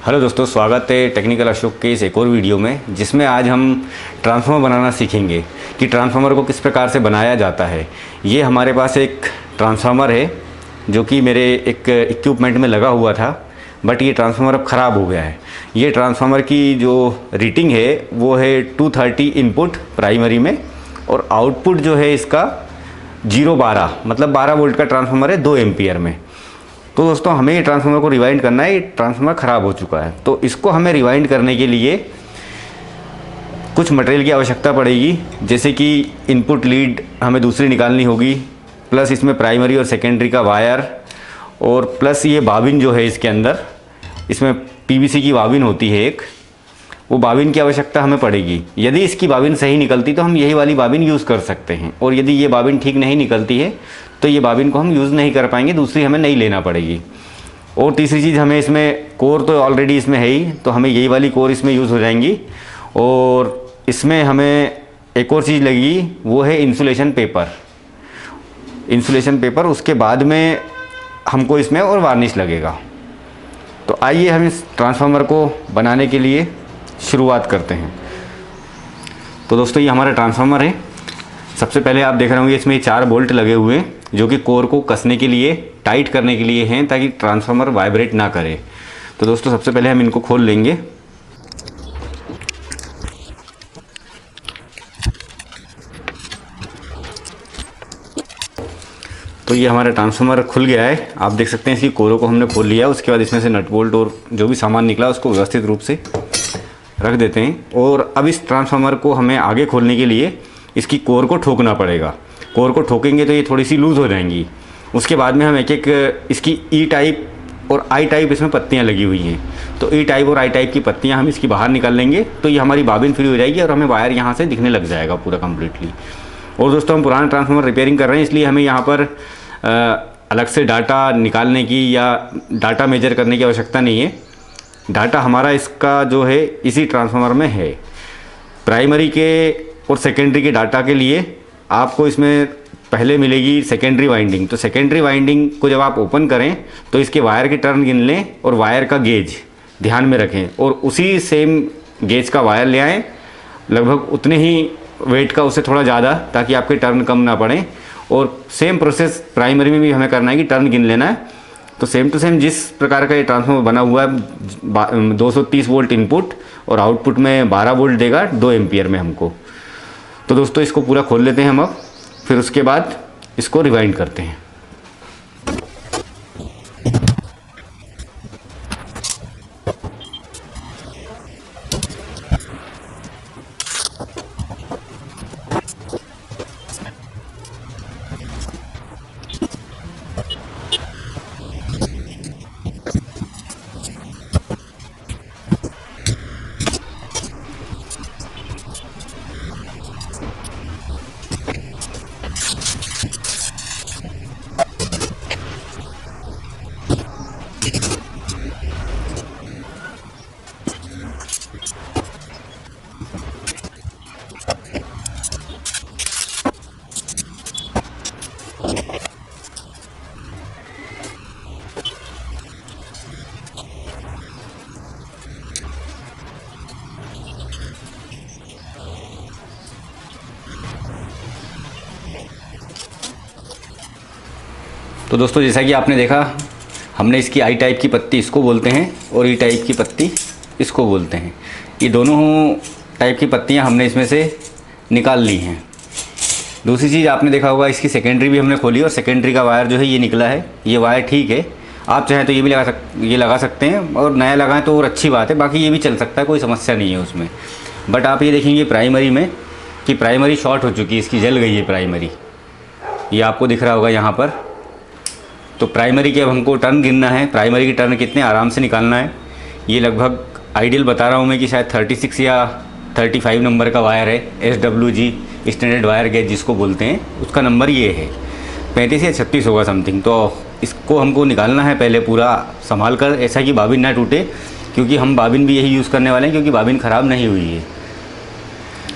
Hello दोस्तों, स्वागत है टेक्निकल अशोक के इस एक और वीडियो में, जिसमें आज हम ट्रांसफार्मर बनाना सीखेंगे कि ट्रांसफार्मर को किस प्रकार से बनाया जाता है। ये हमारे पास एक ट्रांसफार्मर है जो कि मेरे एक इक्विपमेंट में लगा हुआ था, बट ये ट्रांसफार्मर अब ख़राब हो गया है। ये ट्रांसफार्मर की जो रेटिंग है वो है 230 इनपुट प्राइमरी में, और आउटपुट जो है इसका 012 मतलब 12 वोल्ट का ट्रांसफार्मर है 2 एम्पियर में। तो दोस्तों, हमें ये ट्रांसफार्मर को रिवाइंड करना है। ये ट्रांसफार्मर ख़राब हो चुका है, तो इसको हमें रिवाइंड करने के लिए कुछ मटेरियल की आवश्यकता पड़ेगी, जैसे कि इनपुट लीड हमें दूसरी निकालनी होगी, प्लस इसमें प्राइमरी और सेकेंडरी का वायर, और प्लस ये बाबिन जो है इसके अंदर, इसमें पीवीसी की बाबिन होती है एक, वो बाबिन की आवश्यकता हमें पड़ेगी। यदि इसकी बाबिन सही निकलती तो हम यही वाली बाबिन यूज़ कर सकते हैं, और यदि ये बाबिन ठीक नहीं निकलती है तो ये बाबिन को हम यूज़ नहीं कर पाएंगे, दूसरी हमें नहीं लेना पड़ेगी। और तीसरी चीज़, हमें इसमें कोर तो ऑलरेडी इसमें है ही, तो हमें यही वाली कोर इसमें यूज़ हो जाएंगी। और इसमें हमें एक और चीज़ लगेगी, वो है इंसुलेशन पेपर। इंसुलेशन पेपर, उसके बाद में हमको इसमें और वार्निश लगेगा। तो आइए हम इस ट्रांसफार्मर को बनाने के लिए शुरुआत करते हैं। तो दोस्तों, ये हमारा ट्रांसफार्मर है। सबसे पहले आप देख रहे होंगे इसमें 4 बोल्ट लगे हुए हैं, जो कि कोर को कसने के लिए, टाइट करने के लिए हैं, ताकि ट्रांसफार्मर वाइब्रेट ना करे। तो दोस्तों, सबसे पहले हम इनको खोल लेंगे। तो ये हमारा ट्रांसफार्मर खुल गया है, आप देख सकते हैं। इसकी कोरों को हमने खोल लिया। उसके बाद इसमें से नट बोल्ट और जो भी सामान निकला उसको व्यवस्थित रूप से रख देते हैं। और अब इस ट्रांसफार्मर को हमें आगे खोलने के लिए इसकी कोर को ठोकना पड़ेगा। कोर को ठोकेंगे तो ये थोड़ी सी लूज़ हो जाएंगी। उसके बाद में हम एक एक इसकी ई टाइप और आई टाइप इसमें पत्तियां लगी हुई हैं, तो ई टाइप और आई टाइप की पत्तियां हम इसकी बाहर निकाल लेंगे, तो ये हमारी बाबिन फ्री हो जाएगी और हमें वायर यहाँ से दिखने लग जाएगा पूरा कम्प्लीटली। और दोस्तों, हम पुराना ट्रांसफार्मर रिपेयरिंग कर रहे हैं, इसलिए हमें यहाँ पर अलग से डाटा निकालने की या डाटा मेजर करने की आवश्यकता नहीं है। डाटा हमारा इसका जो है इसी ट्रांसफार्मर में है। प्राइमरी के और सेकेंडरी के डाटा के लिए आपको इसमें पहले मिलेगी सेकेंडरी वाइंडिंग। तो सेकेंडरी वाइंडिंग को जब आप ओपन करें तो इसके वायर के टर्न गिन लें और वायर का गेज ध्यान में रखें, और उसी सेम गेज का वायर ले आएँ, लगभग उतने ही वेट का, उससे थोड़ा ज़्यादा, ताकि आपके टर्न कम ना पड़े। और सेम प्रोसेस प्राइमरी में भी हमें करना है कि टर्न गिन लेना है। तो सेम टू सेम जिस प्रकार का ये ट्रांसफार्मर बना हुआ है, 230 वोल्ट इनपुट और आउटपुट में 12 वोल्ट देगा 2 एम्पियर में हमको। तो दोस्तों, इसको पूरा खोल लेते हैं हम अब, फिर उसके बाद इसको रिवाइंड करते हैं। तो दोस्तों, जैसा कि आपने देखा, हमने इसकी आई टाइप की पत्ती इसको बोलते हैं और ई टाइप की पत्ती इसको बोलते हैं। ये दोनों टाइप की पत्तियां हमने इसमें से निकाल ली हैं। दूसरी चीज़ आपने देखा होगा, इसकी सेकेंडरी भी हमने खोली, और सेकेंडरी का वायर जो है ये निकला है। ये वायर ठीक है, आप चाहें तो ये भी लगा सकते हैं, और नया लगाएं तो और अच्छी बात है, बाकी ये भी चल सकता है, कोई समस्या नहीं है उसमें। बट आप ये देखेंगे प्राइमरी में कि प्राइमरी शॉर्ट हो चुकी है, इसकी जल गई है प्राइमरी, ये आपको दिख रहा होगा यहाँ पर। तो प्राइमरी के अब हमको टर्न गिनना है, प्राइमरी की टर्न कितने आराम से निकालना है। ये लगभग आइडियल बता रहा हूँ मैं कि शायद 36 या 35 नंबर का वायर है। SWG स्टैंडर्ड वायर गेज जिसको बोलते हैं, उसका नंबर ये है। 35 या 36 होगा समथिंग। तो इसको हमको निकालना है पहले पूरा संभाल कर, ऐसा कि बाबिन ना टूटे, क्योंकि हम बाबिन भी यही यूज़ करने वाले हैं, क्योंकि बाबिन ख़राब नहीं हुई है।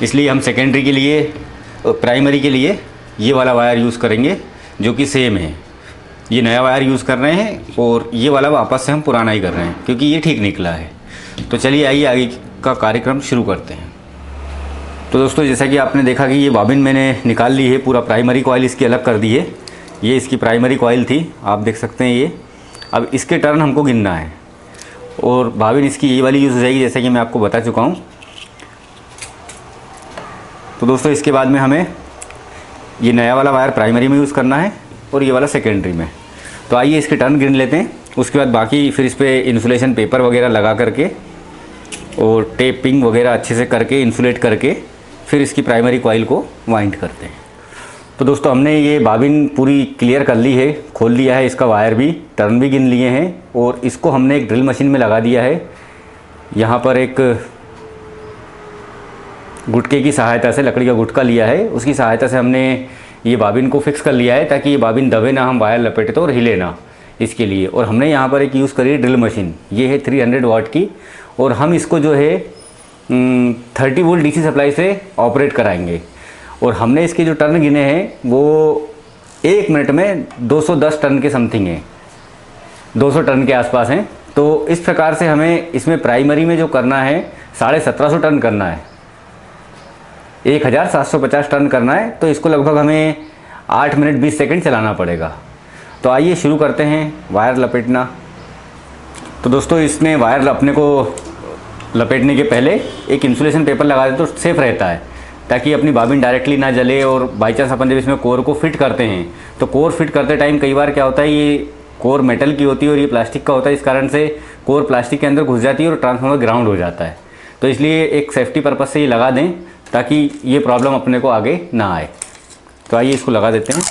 इसलिए हम सेकेंडरी के लिए, प्राइमरी के लिए ये वाला वायर यूज़ करेंगे जो कि सेम है। ये नया वायर यूज़ कर रहे हैं और ये वाला वापस से हम पुराना ही कर रहे हैं क्योंकि ये ठीक निकला है। तो चलिए आइए आगे का कार्यक्रम शुरू करते हैं। तो दोस्तों जैसा कि आपने देखा कि ये बॉबिन मैंने निकाल ली है, पूरा प्राइमरी कॉइल इसकी अलग कर दी है। ये इसकी प्राइमरी कॉइल थी, आप देख सकते हैं ये। अब इसके टर्न हमको गिनना है और बॉबिन इसकी ये वाली यूज़ हो जाएगी जैसा कि मैं आपको बता चुका हूँ। तो दोस्तों इसके बाद में हमें ये नया वाला वायर प्राइमरी में यूज़ करना है और ये वाला सेकेंडरी में। तो आइए इसके टर्न गिन लेते हैं, उसके बाद बाकी फिर इस पर इंसुलेशन पेपर वगैरह लगा करके और टेपिंग वगैरह अच्छे से करके इंसुलेट करके फिर इसकी प्राइमरी कॉइल को वाइंड करते हैं। तो दोस्तों हमने ये बॉबिन पूरी क्लियर कर ली है, खोल लिया है, इसका वायर भी टर्न भी गिन लिए हैं और इसको हमने एक ड्रिल मशीन में लगा दिया है। यहाँ पर एक गुटके की सहायता से, लकड़ी का गुटका लिया है, उसकी सहायता से हमने ये बॉबिन को फिक्स कर लिया है ताकि ये बॉबिन दबे ना, हम वायर लपेटे तो और हिले ना, इसके लिए। और हमने यहाँ पर एक यूज़ करी है ड्रिल मशीन, ये है 300 वाट की और हम इसको जो है 30 वोल्ट डीसी सप्लाई से ऑपरेट कराएंगे। और हमने इसके जो टर्न गिने हैं वो 1 मिनट में 210 टन के समथिंग हैं, 200 टन के आसपास हैं। तो इस प्रकार से हमें इसमें प्राइमरी में जो करना है 1750 टन करना है, 1750 टन करना है। तो इसको लगभग हमें 8 मिनट 20 सेकंड चलाना पड़ेगा। तो आइए शुरू करते हैं वायर लपेटना। तो दोस्तों इसमें वायर अपने को लपेटने के पहले एक इंसुलेशन पेपर लगा दे तो सेफ़ रहता है, ताकि अपनी बॉबिन डायरेक्टली ना जले। और बाई चांस अपन जब इसमें कोर को फिट करते हैं तो कोर फिट करते टाइम कई बार क्या होता है, ये कोर मेटल की होती है और ये प्लास्टिक का होता है, इस कारण से कोर प्लास्टिक के अंदर घुस जाती है और ट्रांसफार्मर ग्राउंड हो जाता है। तो इसलिए एक सेफ्टी पर्पज़ से ये लगा दें ताकि ये प्रॉब्लम अपने को आगे ना आए। तो आइए इसको लगा देते हैं।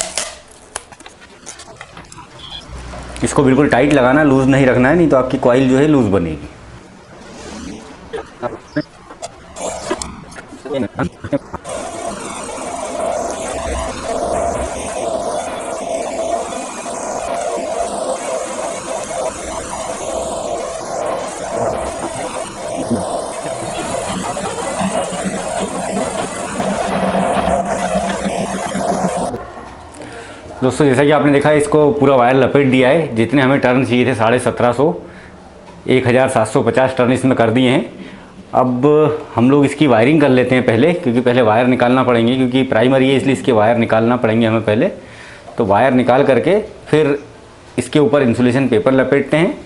इसको बिल्कुल टाइट लगाना, लूज़ नहीं रखना है, नहीं तो आपकी कॉइल जो है लूज़ बनेगी। दोस्तों जैसा कि आपने देखा इसको पूरा वायर लपेट दिया है। जितने हमें टर्न चाहिए थे 1750, 1750 टर्न इसमें कर दिए हैं। अब हम लोग इसकी वायरिंग कर लेते हैं पहले, क्योंकि पहले वायर निकालना पड़ेंगे, क्योंकि प्राइमरी है इसलिए इसके वायर निकालना पड़ेंगे हमें पहले। तो वायर निकाल करके फिर इसके ऊपर इंसुलेशन पेपर लपेटते हैं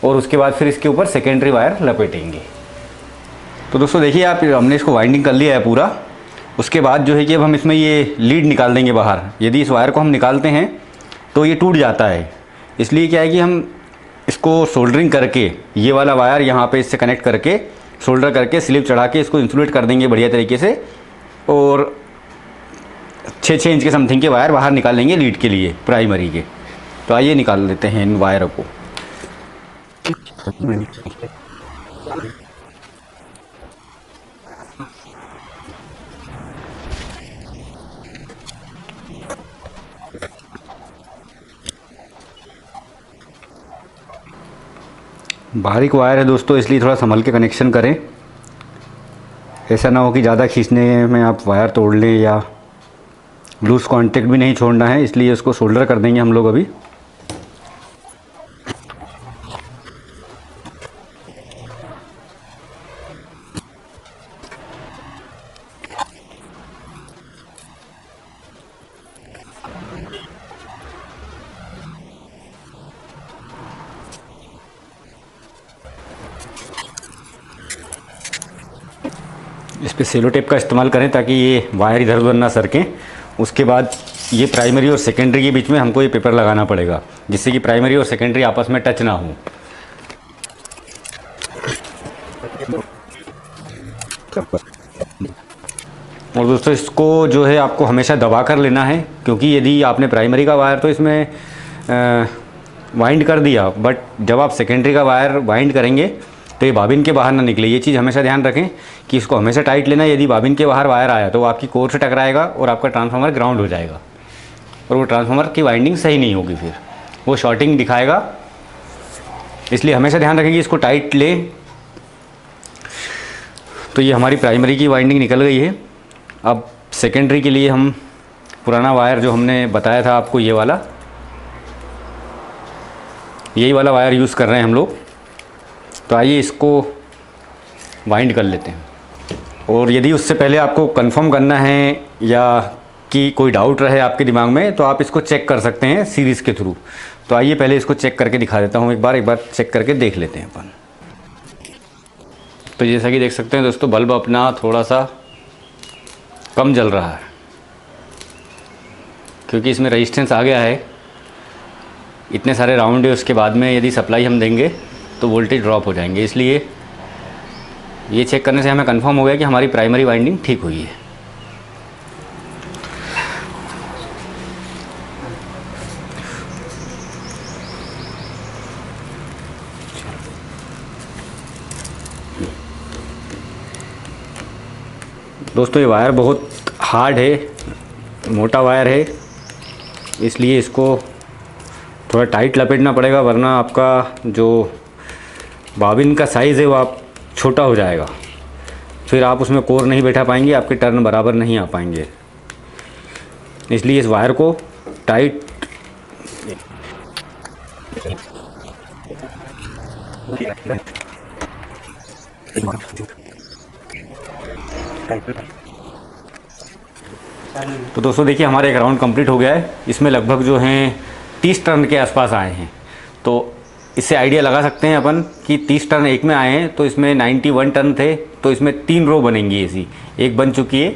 और उसके बाद फिर इसके ऊपर सेकेंडरी वायर लपेटेंगे। तो दोस्तों देखिए आप, हमने इसको वाइंडिंग कर लिया है पूरा। उसके बाद जो है कि अब हम इसमें ये लीड निकाल देंगे बाहर। यदि इस वायर को हम निकालते हैं तो ये टूट जाता है, इसलिए क्या है कि हम इसको सोल्डरिंग करके ये वाला वायर यहाँ पे इससे कनेक्ट करके सोल्डर करके स्लिप चढ़ा के इसको इंसुलेट कर देंगे बढ़िया तरीके से और 6-6 इंच के समथिंग के वायर बाहर निकाल लेंगे लीड के लिए, प्राइमरी के। तो आइए निकाल लेते हैं इन वायरों को। बारीक वायर है दोस्तों, इसलिए थोड़ा संभल के कनेक्शन करें। ऐसा ना हो कि ज़्यादा खींचने में आप वायर तोड़ लें, या लूज़ कांटेक्ट भी नहीं छोड़ना है, इसलिए इसको सोल्डर कर देंगे हम लोग अभी। इस पर सेलो टेप का इस्तेमाल करें ताकि ये वायर इधर उधर ना सरकें। उसके बाद ये प्राइमरी और सेकेंडरी के बीच में हमको ये पेपर लगाना पड़ेगा, जिससे कि प्राइमरी और सेकेंडरी आपस में टच ना हो। और दोस्तों इसको जो है आपको हमेशा दबा कर लेना है, क्योंकि यदि आपने प्राइमरी का वायर तो इसमें वाइंड कर दिया, बट जब आप सेकेंडरी का वायर वाइंड करेंगे तो ये बॉबिन के बाहर ना निकले। ये चीज़ हमेशा ध्यान रखें कि इसको हमेशा टाइट लेना। यदि बॉबिन के बाहर वायर आया तो वो आपकी कोर से टकराएगा और आपका ट्रांसफार्मर ग्राउंड हो जाएगा और वो ट्रांसफार्मर की वाइंडिंग सही नहीं होगी, फिर वो शॉर्टिंग दिखाएगा। इसलिए हमेशा ध्यान रखें कि इसको टाइट ले। तो ये हमारी प्राइमरी की वाइंडिंग निकल गई है। अब सेकेंडरी के लिए हम पुराना वायर जो हमने बताया था आपको, ये वाला, यही वाला वायर यूज़ कर रहे हैं हम लोग। तो आइए इसको वाइंड कर लेते हैं। और यदि उससे पहले आपको कंफर्म करना है या कि कोई डाउट रहे आपके दिमाग में, तो आप इसको चेक कर सकते हैं सीरीज़ के थ्रू। तो आइए पहले इसको चेक करके दिखा देता हूँ, एक बार चेक करके देख लेते हैं अपन। तो जैसा कि देख सकते हैं दोस्तों, बल्ब अपना थोड़ा सा कम जल रहा है, क्योंकि इसमें रेजिस्टेंस आ गया है। इतने सारे राउंड है, उसके बाद में यदि सप्लाई हम देंगे तो वोल्टेज ड्रॉप हो जाएंगे। इसलिए ये चेक करने से हमें कंफर्म हो गया कि हमारी प्राइमरी वाइंडिंग ठीक हुई है। दोस्तों ये वायर बहुत हार्ड है, मोटा वायर है, इसलिए इसको थोड़ा टाइट लपेटना पड़ेगा, वरना आपका जो बाबिन का साइज़ है वो आप छोटा हो जाएगा। फिर आप उसमें कोर नहीं बैठा पाएंगे, आपके टर्न बराबर नहीं आ पाएंगे। इसलिए इस वायर को टाइट तो दोस्तों देखिए, हमारा एक राउंड कंप्लीट हो गया है। इसमें लगभग जो हैं 30 टर्न के आसपास आए हैं। तो इससे आइडिया लगा सकते हैं अपन कि 30 टर्न एक में आए हैं, तो इसमें 91 टर्न थे, तो इसमें 3 रो बनेंगी ऐसी, एक बन चुकी है।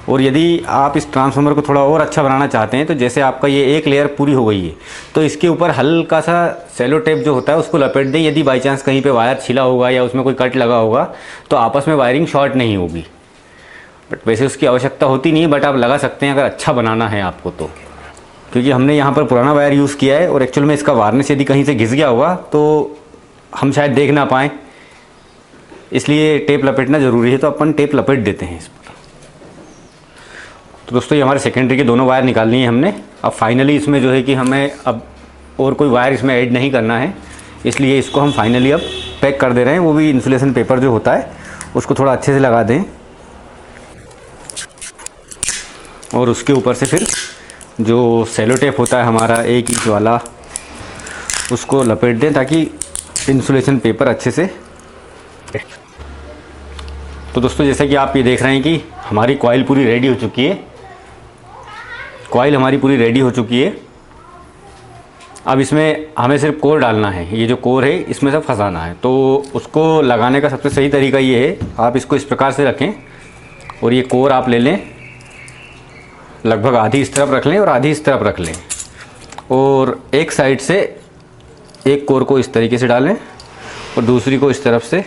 और यदि आप इस ट्रांसफार्मर को थोड़ा और अच्छा बनाना चाहते हैं, तो जैसे आपका ये एक लेयर पूरी हो गई है, तो इसके ऊपर हल्का सा सेलो टेप जो होता है उसको लपेट दें। यदि बाई चांस कहीं पे वायर छिला होगा या उसमें कोई कट लगा होगा, तो आपस में वायरिंग शॉर्ट नहीं होगी। बट वैसे उसकी आवश्यकता होती नहीं, बट आप लगा सकते हैं अगर अच्छा बनाना है आपको तो। क्योंकि हमने यहाँ पर पुराना वायर यूज़ किया है और एक्चुअल में इसका वार्निश यदि कहीं से घिस गया होगा तो हम शायद देख ना पाएँ, इसलिए टेप लपेटना ज़रूरी है। तो अपन टेप लपेट देते हैं इस पर। तो दोस्तों ये हमारे सेकेंडरी के दोनों वायर निकाल लिए हैं हमने। अब फाइनली इसमें जो है कि हमें अब और कोई वायर इसमें ऐड नहीं करना है, इसलिए इसको हम फाइनली अब पैक कर दे रहे हैं। वो भी इंसुलेशन पेपर जो होता है उसको थोड़ा अच्छे से लगा दें और उसके ऊपर से फिर जो सेलो टेप होता है हमारा 1 इंच वाला, उसको लपेट दें ताकि इंसुलेशन पेपर अच्छे से। तो दोस्तों जैसे कि आप ये देख रहे हैं कि हमारी कॉइल पूरी रेडी हो चुकी है। कॉइल हमारी पूरी रेडी हो चुकी है। अब इसमें हमें सिर्फ कोर डालना है। ये जो कोर है इसमें सब फंसाना है। तो उसको लगाने का सबसे सही तरीका ये है, आप इसको इस प्रकार से रखें और ये कोर आप ले लें, लगभग आधी इस तरफ रख लें और आधी इस तरफ रख लें, और एक साइड से एक कोर को इस तरीके से डालें और दूसरी को इस तरफ से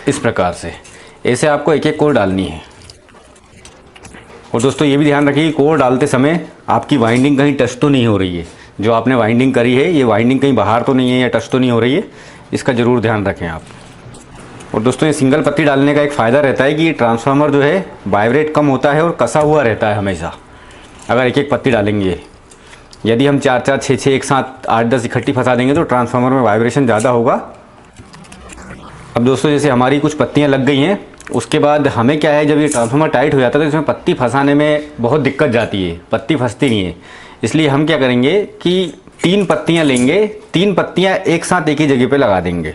इस प्रकार से। ऐसे आपको एक एक कोर डालनी है। और दोस्तों ये भी ध्यान रखिए कि कोर डालते समय आपकी वाइंडिंग कहीं टच तो नहीं हो रही है। जो आपने वाइंडिंग करी है ये वाइंडिंग कहीं बाहर तो नहीं है या टच तो नहीं हो रही है, इसका ज़रूर ध्यान रखें आप। और दोस्तों ये सिंगल पत्ती डालने का एक फ़ायदा रहता है कि ट्रांसफार्मर जो है वाइब्रेट कम होता है और कसा हुआ रहता है हमेशा, अगर एक एक पत्ती डालेंगे। यदि हम 4-4, 6-6 एक साथ 8-10 इकट्ठी फंसा देंगे तो ट्रांसफार्मर में वाइब्रेशन ज़्यादा होगा। अब दोस्तों जैसे हमारी कुछ पत्तियां लग गई हैं, उसके बाद हमें क्या है, जब ये ट्रांसफार्मर टाइट हो जाता है तो इसमें पत्ती फंसाने में बहुत दिक्कत जाती है, पत्ती फंसती नहीं है। इसलिए हम क्या करेंगे कि 3 पत्तियां लेंगे, 3 पत्तियां एक साथ एक ही जगह पे लगा देंगे,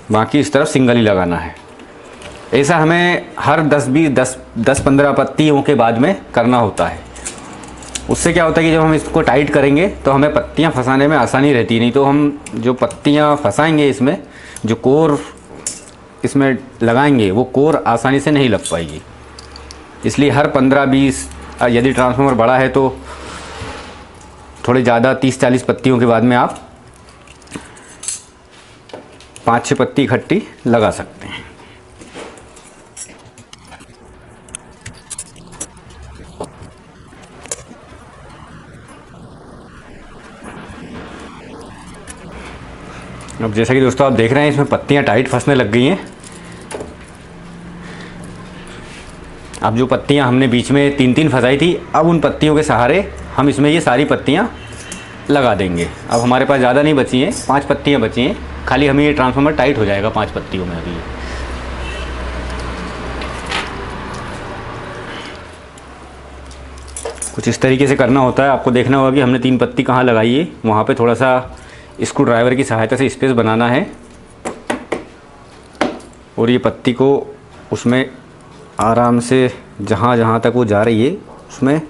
बाकी इस तरफ सिंगल ही लगाना है। ऐसा हमें हर 10-15 पत्तियों के बाद में करना होता है। उससे क्या होता है कि जब हम इसको टाइट करेंगे तो हमें पत्तियां फंसाने में आसानी रहती है। नहीं तो हम जो पत्तियां फंसाएंगे इसमें, जो कोर इसमें लगाएंगे, वो कोर आसानी से नहीं लग पाएगी। इसलिए हर 15-20, यदि ट्रांसफार्मर बड़ा है तो थोड़े ज़्यादा 30-40 पत्तियों के बाद में आप 5-6 पत्ती इकट्ठी लगा सकते हैं। अब जैसा कि दोस्तों आप देख रहे हैं इसमें पत्तियां टाइट फंसने लग गई हैं। अब जो पत्तियां हमने बीच में 3-3 फंसाई थी, अब उन पत्तियों के सहारे हम इसमें ये सारी पत्तियां लगा देंगे। अब हमारे पास ज़्यादा नहीं बची हैं, 5 पत्तियां बची हैं, खाली हमें ये ट्रांसफार्मर टाइट हो जाएगा 5 पत्तियों में अभी। कुछ इस तरीके से करना होता है। आपको देखना होगा कि हमने 3 पत्ती कहाँ लगाई है, वहाँ पे थोड़ा सा स्क्रू ड्राइवर की सहायता से स्पेस बनाना है और ये पत्ती को उसमें आराम से जहाँ जहाँ तक वो जा रही है उसमें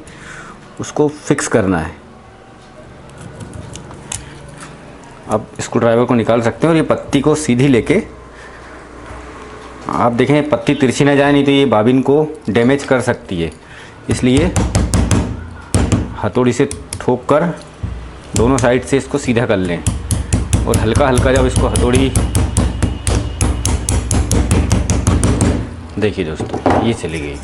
उसको फिक्स करना है। अब स्क्रू ड्राइवर को निकाल सकते हैं और ये पत्ती को सीधी लेके, आप देखें पत्ती तिरछी ना जाए, नहीं तो ये बाबिन को डैमेज कर सकती है। इसलिए हथौड़ी से ठोक कर दोनों साइड से इसको सीधा कर लें और हल्का हल्का जब इसको हथौड़ी, देखिए दोस्तों ये चली गई।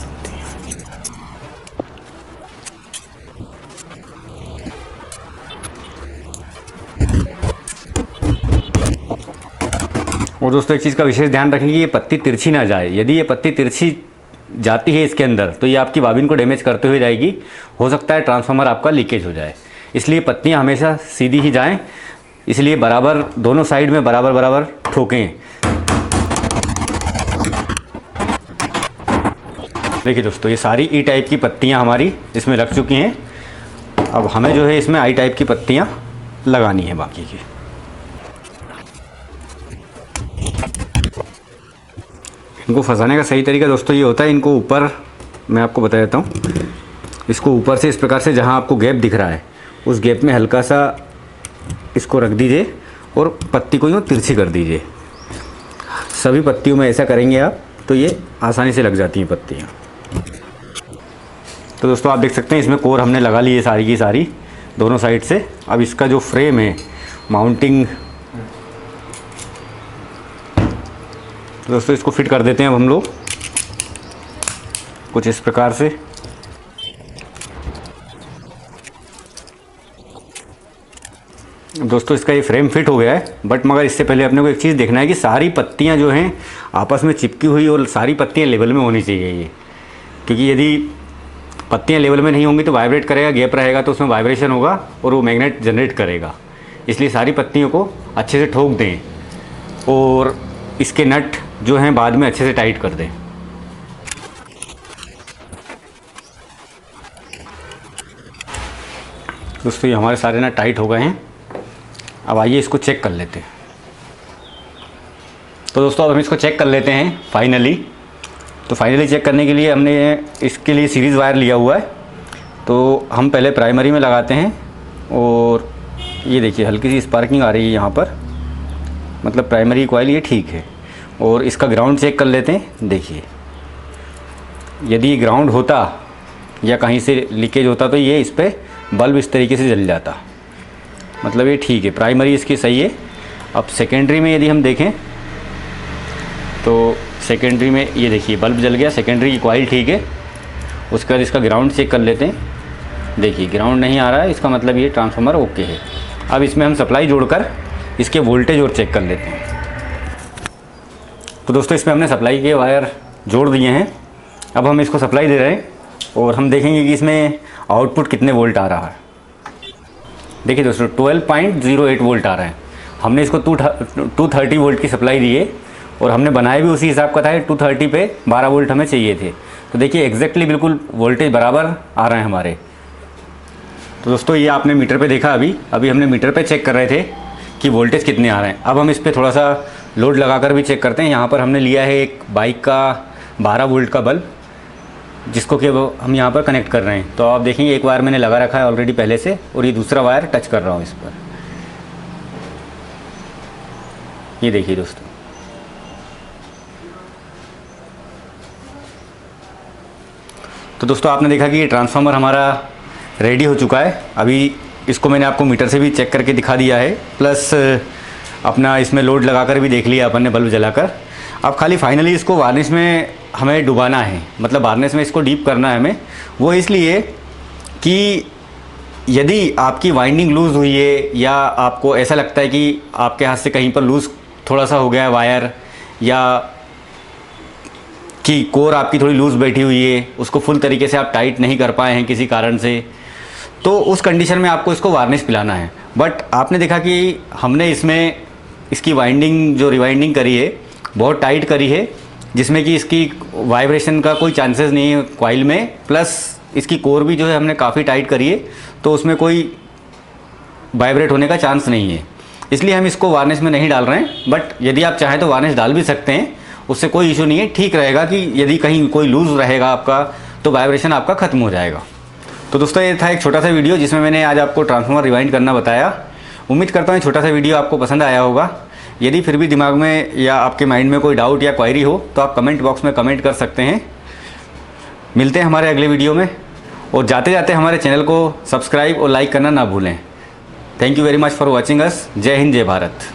और दोस्तों एक चीज़ का विशेष ध्यान रखें कि ये पत्ती तिरछी ना जाए। यदि ये पत्ती तिरछी जाती है इसके अंदर तो ये आपकी बाबिन को डैमेज करते हुए जाएगी। हो सकता है ट्रांसफार्मर आपका लीकेज हो जाए। इसलिए पत्तियां हमेशा सीधी ही जाएं। इसलिए बराबर दोनों साइड में बराबर बराबर ठोकें। देखिए दोस्तों ये सारी ई टाइप की पत्तियां हमारी इसमें लग चुकी हैं। अब हमें जो है इसमें आई टाइप की पत्तियां लगानी है बाकी की। इनको फंसाने का सही तरीका दोस्तों ये होता है, इनको ऊपर मैं आपको बता देता हूँ। इसको ऊपर से इस प्रकार से जहाँ आपको गैप दिख रहा है उस गैप में हल्का सा इसको रख दीजिए और पत्ती को यूँ तिरछी कर दीजिए। सभी पत्तियों में ऐसा करेंगे आप तो ये आसानी से लग जाती हैं पत्तियाँ। तो दोस्तों आप देख सकते हैं इसमें कोर हमने लगा ली है सारी की सारी दोनों साइड से। अब इसका जो फ्रेम है माउंटिंग, तो दोस्तों इसको फिट कर देते हैं अब हम लोग कुछ इस प्रकार से। दोस्तों इसका ये फ्रेम फिट हो गया है, बट मगर इससे पहले अपने को एक चीज़ देखना है कि सारी पत्तियां जो हैं आपस में चिपकी हुई और सारी पत्तियां लेवल में होनी चाहिए ये। क्योंकि यदि पत्तियां लेवल में नहीं होंगी तो वाइब्रेट करेगा, गैप रहेगा तो उसमें वाइब्रेशन होगा और वो मैग्नेट जनरेट करेगा। इसलिए सारी पत्तियों को अच्छे से ठोक दें और इसके नट जो हैं बाद में अच्छे से टाइट कर दें। दोस्तों ये हमारे सारे नट टाइट हो गए हैं। अब आइए इसको चेक कर लेते हैं। तो दोस्तों अब हम इसको चेक कर लेते हैं फाइनली। तो फाइनली चेक करने के लिए हमने इसके लिए सीरीज़ वायर लिया हुआ है। तो हम पहले प्राइमरी में लगाते हैं और ये देखिए हल्की सी स्पार्किंग आ रही है यहाँ पर, मतलब प्राइमरी कॉइल ये ठीक है। और इसका ग्राउंड चेक कर लेते हैं। देखिए यदि ग्राउंड होता या कहीं से लीकेज होता तो ये इस पर बल्ब इस तरीके से जल जाता, मतलब ये ठीक है। प्राइमरी इसकी सही है। अब सेकेंडरी में यदि हम देखें तो सेकेंडरी में ये देखिए बल्ब जल गया, सेकेंडरी की कॉइल ठीक है। उसके बाद इसका ग्राउंड चेक कर लेते हैं। देखिए ग्राउंड नहीं आ रहा है, इसका मतलब ये ट्रांसफार्मर ओके है। अब इसमें हम सप्लाई जोड़कर इसके वोल्टेज और चेक कर लेते हैं। तो दोस्तों इसमें हमने सप्लाई के वायर जोड़ दिए हैं। अब हम इसको सप्लाई दे रहे हैं और हम देखेंगे कि इसमें आउटपुट कितने वोल्ट आ रहा है। देखिए दोस्तों 12.08 वोल्ट आ रहा है। हमने इसको 230 वोल्ट की सप्लाई दी है और हमने बनाया भी उसी हिसाब का था। 230 पे 12 वोल्ट हमें चाहिए थे। तो देखिए एग्जैक्टली बिल्कुल वोल्टेज बराबर आ रहे हैं हमारे। तो दोस्तों ये आपने मीटर पे देखा, अभी हमने मीटर पे चेक कर रहे थे कि वोल्टेज कितने आ रहे हैं। अब हम इस पर थोड़ा सा लोड लगाकर भी चेक करते हैं। यहाँ पर हमने लिया है एक बाइक का 12 वोल्ट का बल्ब, जिसको कि हम यहाँ पर कनेक्ट कर रहे हैं। तो आप देखेंगे एक वायर मैंने लगा रखा है ऑलरेडी पहले से और ये दूसरा वायर टच कर रहा हूँ इस पर। ये देखिए दोस्तों, तो दोस्तों आपने देखा कि ये ट्रांसफार्मर हमारा रेडी हो चुका है। अभी इसको मैंने आपको मीटर से भी चेक करके दिखा दिया है, प्लस अपना इसमें लोड लगाकर भी देख लिया अपन ने बल्ब जलाकर। अब खाली फाइनली इसको वार्निश में हमें डुबाना है, मतलब वार्निश में इसको डीप करना है हमें। वो इसलिए कि यदि आपकी वाइंडिंग लूज़ हुई है या आपको ऐसा लगता है कि आपके हाथ से कहीं पर लूज़ थोड़ा सा हो गया है वायर, या कि कोर आपकी थोड़ी लूज़ बैठी हुई है, उसको फुल तरीके से आप टाइट नहीं कर पाए हैं किसी कारण से, तो उस कंडीशन में आपको इसको वार्निश पिलाना है। बट आपने देखा कि हमने इसमें इसकी वाइंडिंग जो रिवाइंडिंग करी है बहुत टाइट करी है, जिसमें कि इसकी वाइब्रेशन का कोई चांसेस नहीं है कॉइल में, प्लस इसकी कोर भी जो है हमने काफ़ी टाइट करी है, तो उसमें कोई वाइब्रेट होने का चांस नहीं है, इसलिए हम इसको वार्निश में नहीं डाल रहे हैं। बट यदि आप चाहें तो वार्निश डाल भी सकते हैं, उससे कोई इशू नहीं है। ठीक रहेगा कि यदि कहीं कोई लूज़ रहेगा आपका तो वाइब्रेशन आपका ख़त्म हो जाएगा। तो दोस्तों ये था एक छोटा सा वीडियो जिसमें मैंने आज आपको ट्रांसफार्मर रिवाइंड करना बताया। उम्मीद करता हूँ छोटा सा वीडियो आपको पसंद आया होगा। यदि फिर भी दिमाग में या आपके माइंड में कोई डाउट या क्वायरी हो तो आप कमेंट बॉक्स में कमेंट कर सकते हैं। मिलते हैं हमारे अगले वीडियो में, और जाते जाते हमारे चैनल को सब्सक्राइब और लाइक करना ना भूलें। Thank you very much for watching us. जय हिंद, जय भारत।